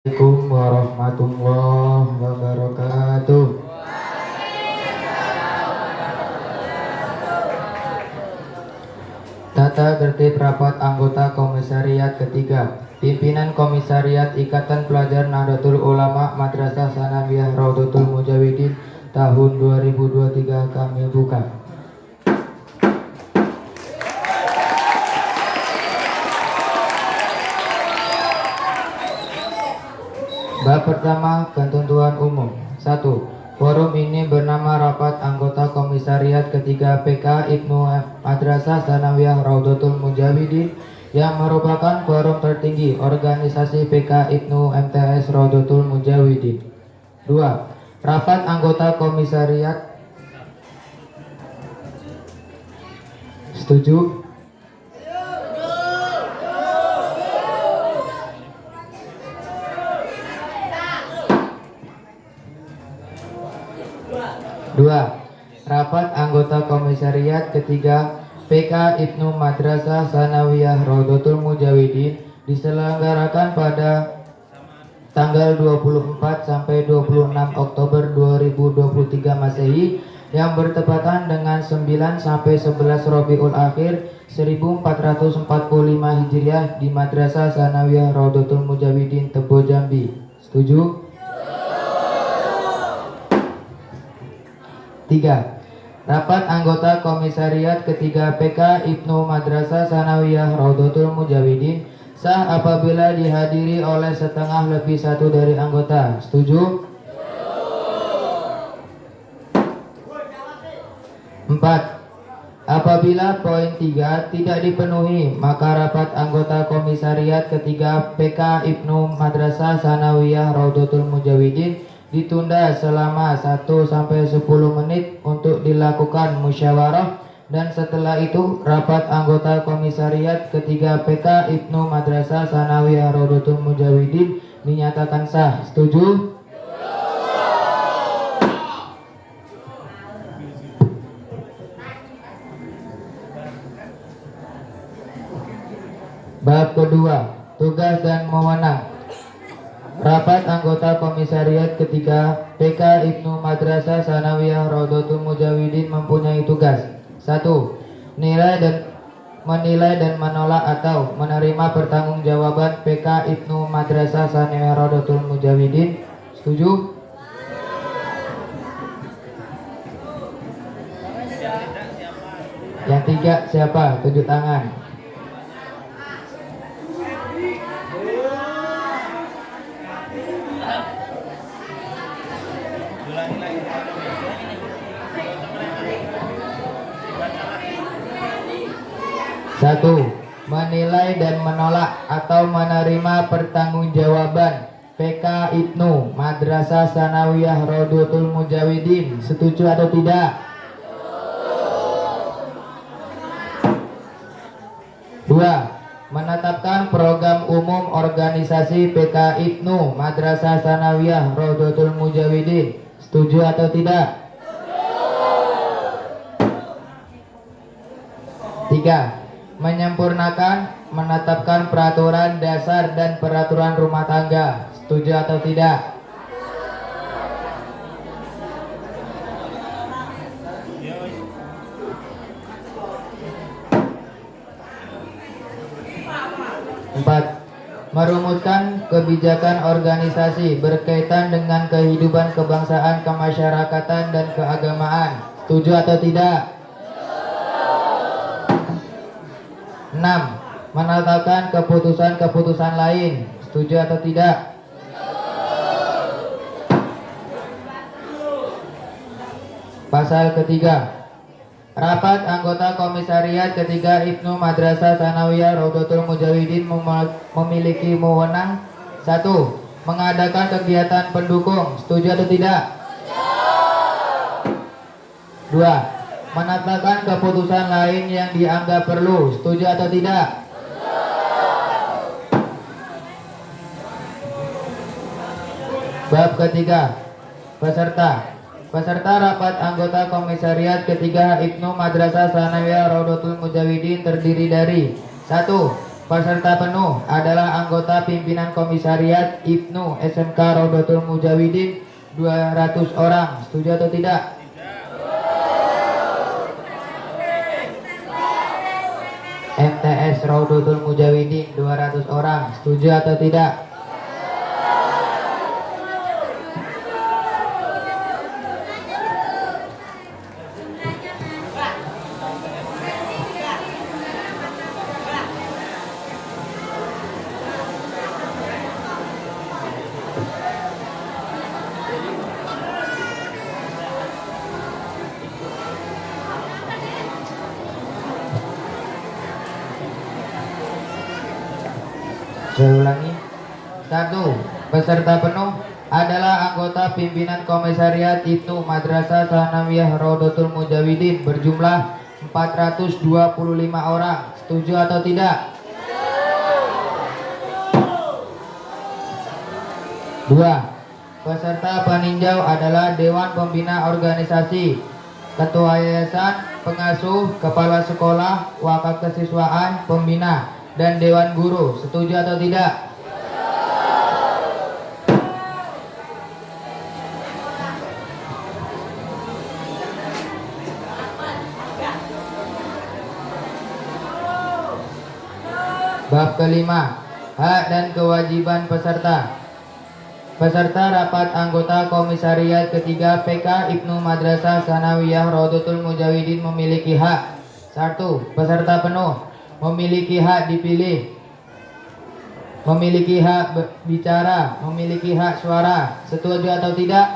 Assalamualaikum warahmatullahi wabarakatuh. Tata tertib rapat anggota komisariat ketiga. Pimpinan Komisariat Ikatan Pelajar Nahdlatul Ulama Madrasah Sanawiyah Raudhatul Mujawidin tahun 2023 kami buka. Bab pertama, ketentuan umum. 1. Forum ini bernama Rapat Anggota Komisariat Ketiga PK Ibnu Madrasah Sanawiyah Raudhatul Mujawidin yang merupakan forum tertinggi organisasi PK Ibnu MTS Raudhatul Mujawidin. 2. Rapat Anggota Komisariat. Setuju? Dua, rapat anggota komisariat ketiga PK Ibnu Madrasah Sanawiyah Raudhatul Mujawidin diselenggarakan pada tanggal 24 sampai 26 Oktober 2023 Masehi yang bertepatan dengan 9 sampai 11 Rabiul Akhir 1445 Hijriah di Madrasah Sanawiyah Raudhatul Mujawidin Tebo Jambi. Setuju? 3. Rapat anggota komisariat ketiga PK Ibnu Madrasah Sanawiyah Raudhatul Mujawidin sah apabila dihadiri oleh setengah lebih satu dari anggota. Setuju? 4. Apabila poin 3 tidak dipenuhi, maka rapat anggota komisariat ketiga PK Ibnu Madrasah Sanawiyah Raudhatul Mujawidin ditunda selama 1-10 menit untuk dilakukan musyawarah, dan setelah itu rapat anggota komisariat ketiga PK Ibnu Madrasah Sanawiyah Raudhatul Mujawidin dinyatakan sah. Setuju? Bab kedua, tugas dan wewenang. Rapat anggota komisariat ketiga PK Ibnu Madrasah Sanawiyah Raudhatul Mujawidin mempunyai tugas. 1. Menilai dan menolak atau menerima pertanggungjawaban PK Ibnu Madrasah Sanawiyah Raudhatul Mujawidin. Setuju? Yang 3 siapa? Tunjuk tangan. Satu, menilai dan menolak atau menerima pertanggungjawaban PK Ibnu Madrasah Sanawiyah Raudhatul Mujawidin. Setuju atau tidak? 2. Menetapkan program umum organisasi PK Ibnu Madrasah Sanawiyah Raudhatul Mujawidin. Setuju atau tidak? 3. Menyempurnakan menetapkan peraturan dasar dan peraturan rumah tangga. Setuju atau tidak? 4. Merumuskan kebijakan organisasi berkaitan dengan kehidupan kebangsaan, kemasyarakatan, dan keagamaan. Setuju atau tidak? 6. Menetapkan keputusan-keputusan lain. Setuju atau tidak? Pasal ketiga. Rapat anggota komisariat ketiga Ibnu Madrasah Sanawiyah Raudhatul Mujawidin memiliki wewenang. 1. Mengadakan kegiatan pendukung. Setuju atau tidak? 2. Menetapkan keputusan lain yang dianggap perlu. Setuju atau tidak? Bab ketiga. Peserta rapat anggota komisariat ketiga Ibnu Madrasah Sanawiyah Raudhatul Mujawidin terdiri dari 1. Peserta penuh adalah anggota pimpinan komisariat Ibnu SMK Raudatul Mujawidin 200 orang. Setuju atau tidak? MTS Raudatul Mujawidin 200 orang. Setuju atau tidak? Saya ulangi. 1. Peserta penuh adalah anggota pimpinan komisariat Ibnu Madrasah Sanawiyah Raudatul Mujawidin berjumlah 425 orang. Setuju atau tidak? 2. Peserta peninjau adalah Dewan Pembina Organisasi, Ketua Yayasan, Pengasuh, Kepala Sekolah, Wakil Kesiswaan, Pembina, dan Dewan Guru. Setuju atau tidak? Bab kelima, hak dan kewajiban peserta. Peserta rapat anggota komisariat ketiga PK Ibnu Madrasah Sanawiyah Raudatul Mujawidin memiliki hak. 1. Peserta penuh memiliki hak dipilih, memiliki hak bicara, memiliki hak suara. Setuju atau tidak?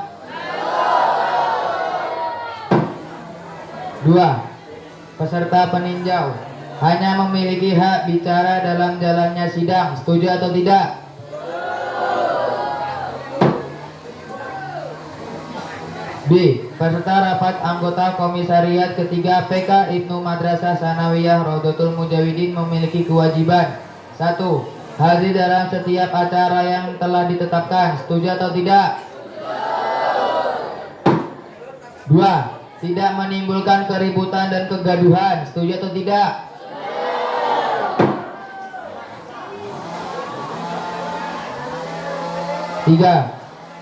2. Peserta peninjau hanya memiliki hak bicara dalam jalannya sidang. Setuju atau tidak? B. Peserta rapat anggota komisariat ketiga PK Ibnu Madrasah Sanawiyah Raudatul Mujawidin memiliki kewajiban. 1. Hadir dalam setiap acara yang telah ditetapkan. Setuju atau tidak? 2. Tidak menimbulkan keributan dan kegaduhan. Setuju atau tidak? 3.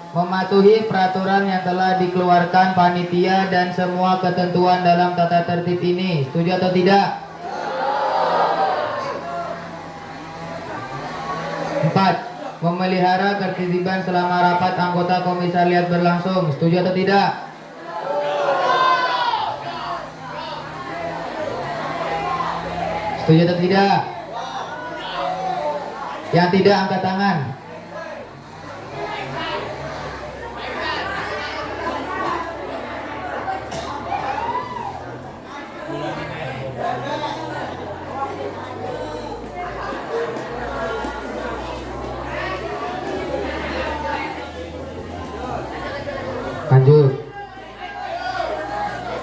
Mematuhi peraturan yang telah dikeluarkan panitia dan semua ketentuan dalam tata tertib ini. Setuju atau tidak? 4. Memelihara ketertiban selama rapat anggota komisariat berlangsung. Setuju atau tidak? Setuju atau tidak? Yang tidak angkat tangan. Lanjut.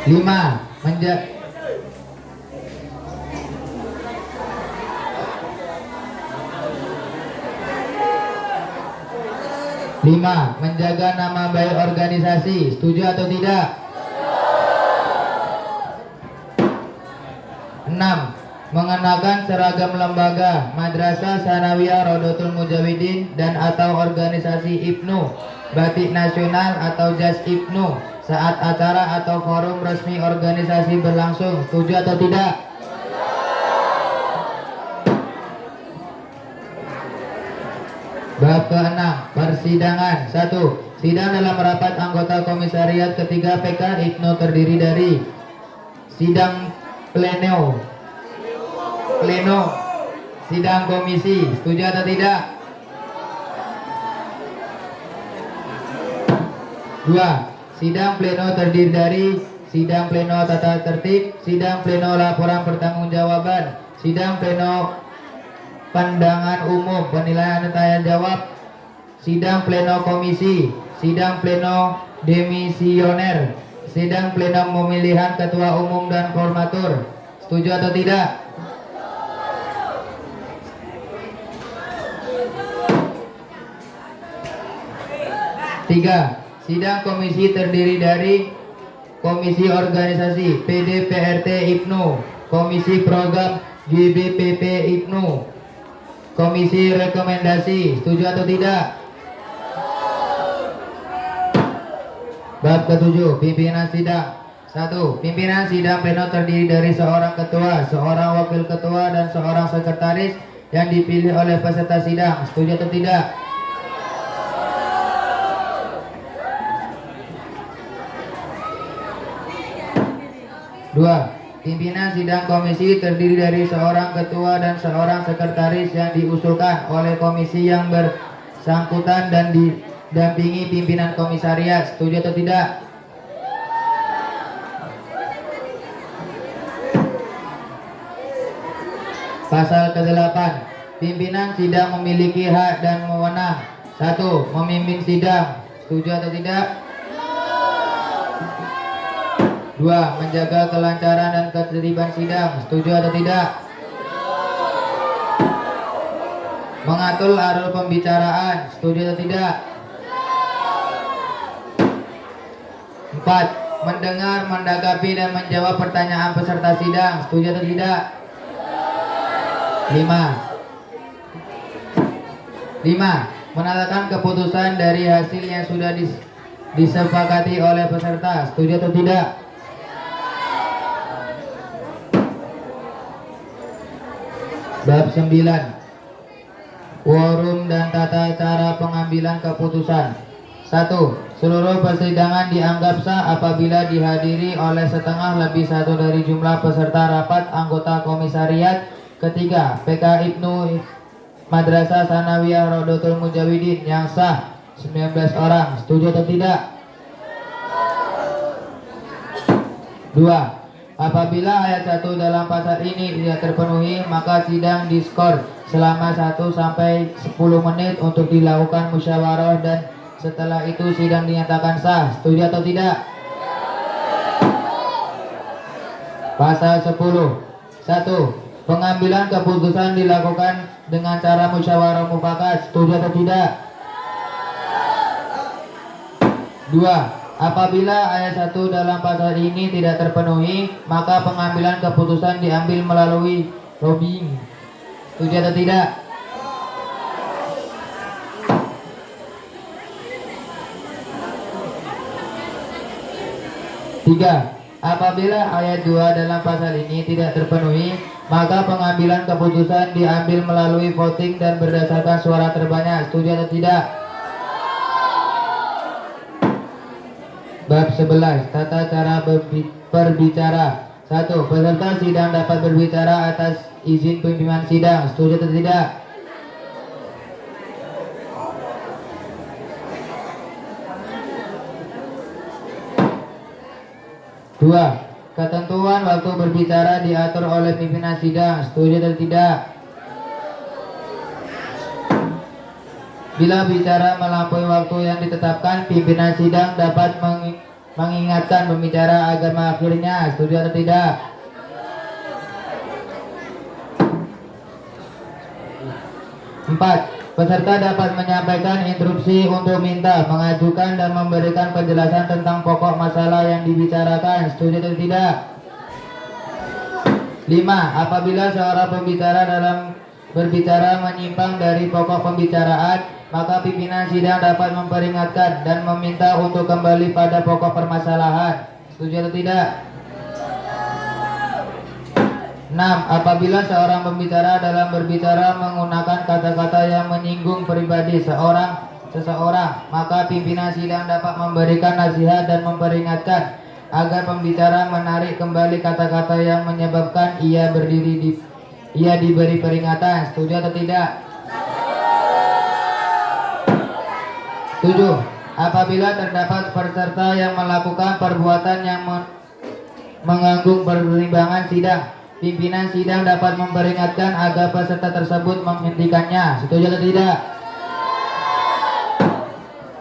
5. 5. Menjaga nama baik organisasi. Setuju atau tidak? 6. Mengenakan seragam lembaga, Madrasah Sanawiyah Raudatul Mujawidin dan atau organisasi Ibnu, Batik Nasional atau Jas Ibnu saat acara atau forum resmi organisasi berlangsung. Setuju atau tidak? Bab ke-6, persidangan. 1. Sidang dalam rapat anggota komisariat ketiga PK Ibnu terdiri dari sidang pleno, sidang komisi. Setuju atau tidak? 2. Sidang pleno terdiri dari sidang pleno tata tertib, sidang pleno laporan pertanggungjawaban, sidang pleno pandangan umum penilaian dan tanya jawab, sidang pleno komisi, sidang pleno demisioner, sidang pleno pemilihan ketua umum dan formatur. Setuju atau tidak? 3. Sidang komisi terdiri dari komisi organisasi PDPRT Ibnu, komisi program GBPP Ibnu, Komisi rekomendasi, setuju atau tidak? Bab ke-7, pimpinan sidang. 1. Pimpinan sidang pleno terdiri dari seorang ketua, seorang wakil ketua, dan seorang sekretaris yang dipilih oleh peserta sidang. Setuju atau tidak? Dua. Pimpinan sidang komisi terdiri dari seorang ketua dan seorang sekretaris yang diusulkan oleh komisi yang bersangkutan dan didampingi pimpinan komisariat. Setuju atau tidak? Pasal ke-8. Pimpinan sidang memiliki hak dan wewenang. 1. Memimpin sidang. Setuju atau tidak? 2. Menjaga kelancaran dan ketertiban sidang. Setuju atau tidak? Mengatur alur pembicaraan. Setuju atau tidak? 4. Mendengar, menanggapi, dan menjawab pertanyaan peserta sidang. Setuju atau tidak? 5. Menetapkan keputusan dari hasil yang sudah disepakati oleh peserta. Setuju atau tidak? Bab 9. Quorum dan tata cara pengambilan keputusan. 1. Seluruh persidangan dianggap sah apabila dihadiri oleh setengah lebih 1 dari jumlah peserta rapat anggota komisariat. Ketiga, PK Ibnu Madrasah Sanawiyah Rodotul Mujawidin yang sah 19 orang. Setuju atau tidak? 2. Apabila ayat 1 dalam pasal ini tidak terpenuhi, maka sidang diskor selama 1 sampai 10 menit untuk dilakukan musyawarah, dan setelah itu sidang dinyatakan sah. Setuju atau tidak? Pasal 10. 1. Pengambilan keputusan dilakukan dengan cara musyawarah mufakat. Setuju atau tidak? 2. Apabila ayat 1 dalam pasal ini tidak terpenuhi, maka pengambilan keputusan diambil melalui lobbying. Setuju atau tidak? 3. Apabila ayat 2 dalam pasal ini tidak terpenuhi, maka pengambilan keputusan diambil melalui voting dan berdasarkan suara terbanyak. Setuju atau tidak? Bab 11. Tata cara berbicara. 1. Peserta sidang dapat berbicara atas izin pimpinan sidang. Setuju atau tidak? 2. Ketentuan waktu berbicara diatur oleh pimpinan sidang. Setuju atau tidak? Bila bicara melampaui waktu yang ditetapkan, pimpinan sidang dapat mengingatkan pembicara agar mengakhirinya. Setuju atau tidak? 4. Peserta dapat menyampaikan interupsi untuk minta, mengajukan, dan memberikan penjelasan tentang pokok masalah yang dibicarakan. Setuju atau tidak? 5. Apabila seorang pembicara dalam berbicara menyimpang dari pokok pembicaraan, maka pimpinan sidang dapat memperingatkan dan meminta untuk kembali pada pokok permasalahan. Setuju atau tidak? 6. Apabila seorang pembicara dalam berbicara menggunakan kata-kata yang menyinggung pribadi seseorang, maka pimpinan sidang dapat memberikan nasihat dan memperingatkan agar pembicara menarik kembali kata-kata yang menyebabkan ia diberi peringatan. Setuju atau tidak? 7. Apabila terdapat peserta yang melakukan perbuatan yang mengganggu pertimbangan sidang, pimpinan sidang dapat memperingatkan agar peserta tersebut menghentikannya. Setuju atau tidak?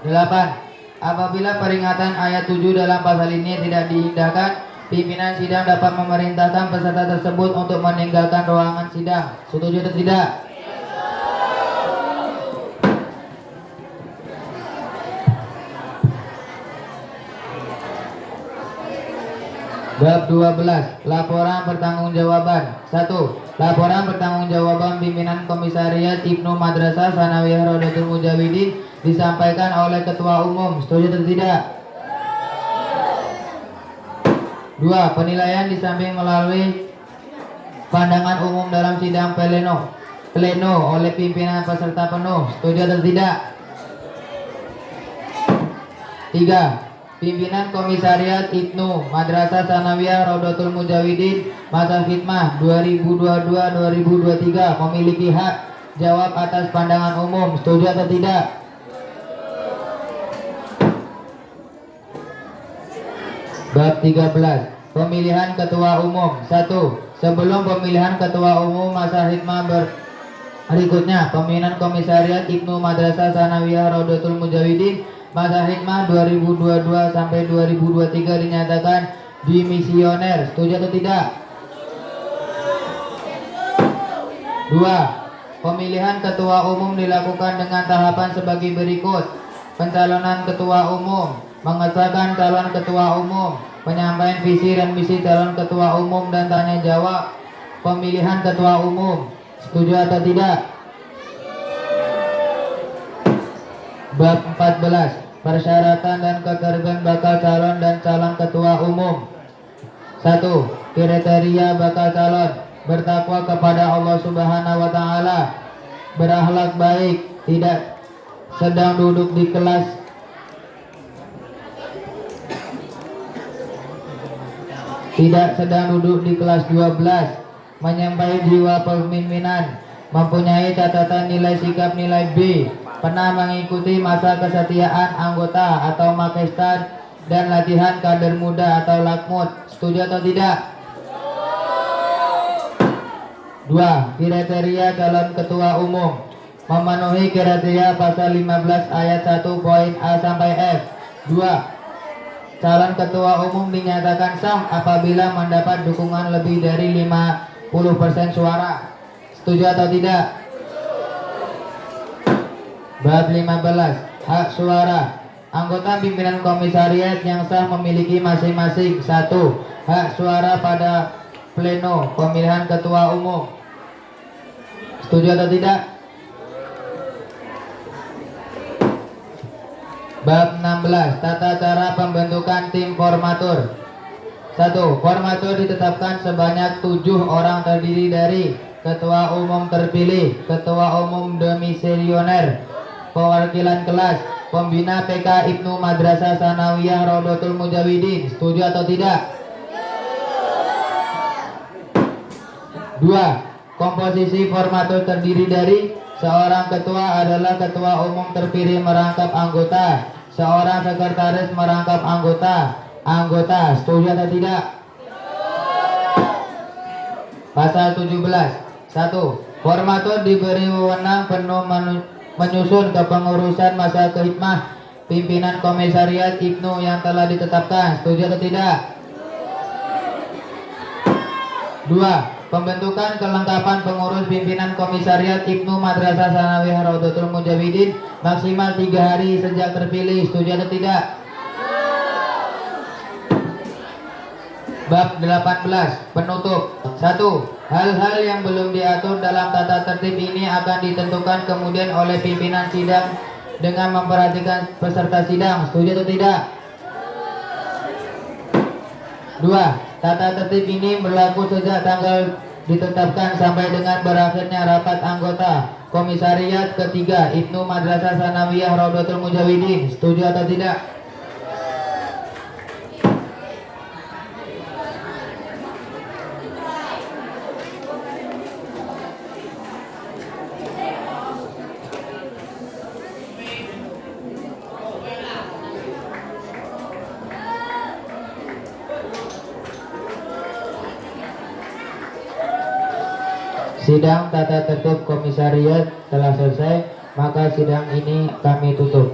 8. Apabila peringatan ayat 7 dalam pasal ini tidak diindahkan, pimpinan sidang dapat memerintahkan peserta tersebut untuk meninggalkan ruangan sidang. Setuju atau tidak? 9. Bab 12. Laporan pertanggungjawaban. 1. Laporan pertanggungjawaban pimpinan Komisariat Ibnu Madrasah Sanawiyah Rodotul Mujawidin disampaikan oleh Ketua Umum. Setuju atau tidak? 2. Penilaian disamping melalui pandangan umum dalam sidang pleno oleh pimpinan peserta penuh. Setuju atau tidak? 3. Pimpinan Komisariat Ibnu Madrasah Sanawiyah Rodotul Mujawidin masa khidmah 2022-2023 memiliki hak jawab atas pandangan umum. Setuju atau tidak? Bab 13. Pemilihan Ketua Umum. 1. Sebelum pemilihan Ketua Umum masa khidmah berikutnya, pimpinan Komisariat Ibnu Madrasah Sanawiyah Rodotul Mujawidin masa khidmah 2022 sampai 2023 dinyatakan dimisioner. Setuju atau tidak? 2. Pemilihan Ketua Umum dilakukan dengan tahapan sebagai berikut: pencalonan Ketua Umum, mengesahkan calon Ketua Umum, penyampaian visi dan misi calon Ketua Umum dan tanya jawab pemilihan Ketua Umum. Setuju atau tidak? Bab 14. Persyaratan dan keterbitan bakal calon dan calon Ketua Umum. 1. Kriteria bakal calon: bertakwa kepada Allah Subhanahu wa Ta'ala, berakhlak baik, tidak sedang duduk di kelas tidak sedang duduk di kelas 12, menyampai jiwa kepemimpinan, mempunyai catatan nilai sikap nilai B, pernah mengikuti masa kesetiaan anggota atau makestan dan latihan kader muda atau lakmut. Setuju atau tidak? 2. Kriteria calon Ketua Umum: memenuhi kriteria pasal 15 ayat 1 poin A sampai F. 2. Calon Ketua Umum dinyatakan sah apabila mendapat dukungan lebih dari 50% suara. Setuju atau tidak? Bab 15. Hak suara. Anggota pimpinan komisariat yang sah memiliki masing-masing: 1. Hak suara pada pleno pemilihan Ketua Umum. Setuju atau tidak? Bab 16. Tata cara pembentukan tim formatur. 1. Formatur ditetapkan sebanyak 7 orang terdiri dari Ketua Umum terpilih, Ketua Umum demisioner, perwakilan kelas, pembina PK Ibnu Madrasah Sanawiyah Rodotul Mujawidin. Setuju atau tidak? 2. Komposisi formatur terdiri dari: seorang ketua adalah Ketua Umum terpilih merangkap anggota, seorang sekretaris merangkap anggota. Setuju atau tidak? Pasal 17. 1. Formatur diberi wewenang penuh menyusun kepengurusan masa khidmah pimpinan Komisariat Ibnu yang telah ditetapkan. Setuju atau tidak? 2. Pembentukan kelengkapan pengurus pimpinan Komisariat Ibnu Madrasah Sanawiyah Rodotul Mujawidin maksimal 3 hari sejak terpilih. Setuju atau tidak? Bab 18. Penutup. 1. Hal-hal yang belum diatur dalam tata tertib ini akan ditentukan kemudian oleh pimpinan sidang dengan memperhatikan peserta sidang. Setuju atau tidak? 2. Tata tertib ini berlaku sejak tanggal ditetapkan sampai dengan berakhirnya rapat anggota Komisariat ketiga Ibnu Madrasah Sanawiyah Rodotul Mujawidin. Setuju atau tidak? Sidang tata tertib komisariat telah selesai, maka sidang ini kami tutup.